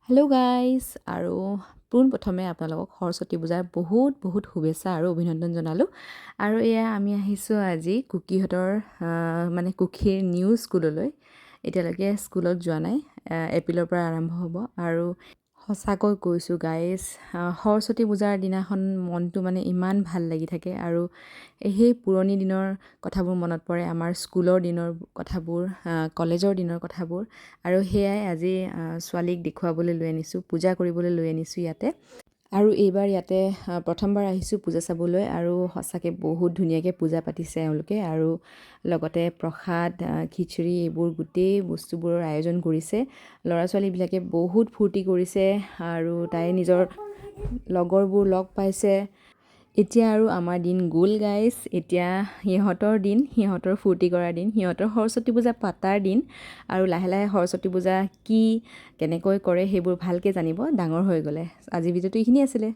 Hello' guys আৰু পোনপ্ৰথমে আপোনালোকক সৰস্বতী পূজাৰ বহুত শুভেচ্ছা আৰু অভিনন্দন জনালোঁ। আৰু এয়া আমি আহিছোঁ আজি কুকিহঁতৰ কুকিৰ নিউ স্কুললৈ। এতিয়ালৈকে স্কুলত যোৱা নাই, এপ্ৰিলৰ পৰা আৰম্ভ হ'ব। আৰু সঁচাকৈ কৈছোঁ গাইজ, সৰস্বতী পূজাৰ দিনাখন মনটো ইমান ভাল লাগি থাকে আৰু সেই পুৰণি দিনৰ কথাবোৰ মনত পৰে, আমাৰ স্কুলৰ দিনৰ কথাবোৰ, কলেজৰ দিনৰ কথাবোৰ। আৰু সেয়াই আজি ছোৱালীক দেখুৱাবলৈ লৈ আনিছোঁ, পূজা কৰিবলৈ লৈ আনিছোঁ ইয়াতে। আৰু এইবাৰ ইয়াতে প্ৰথমবাৰ আহিছোঁ পূজা চাবলৈ, আৰু সঁচাকৈ বহুত ধুনীয়াকৈ পূজা পাতিছে এওঁলোকে। আৰু লগতে প্ৰসাদ, খিচিৰি এইবোৰ গোটেই বস্তুবোৰৰ আয়োজন কৰিছে। ল'ৰা ছোৱালীবিলাকে বহুত ফূৰ্তি কৰিছে আৰু তাই নিজৰ লগৰবোৰ লগ পাইছে। এতিয়া আৰু আমাৰ দিন গ'ল গাইজ, এতিয়া সিহঁতৰ দিন, সিহঁতৰ ফূৰ্তি কৰাৰ দিন, সিহঁতৰ সৰস্বতী পূজা পাতাৰ দিন। আৰু লাহে লাহে সৰস্বতী পূজা কি কেনেকৈ কৰে সেইবোৰ ভালকৈ জানিব ডাঙৰ হৈ গ'লে। আজিৰ ভিডিঅ'টো এইখিনিয়ে আছিলে।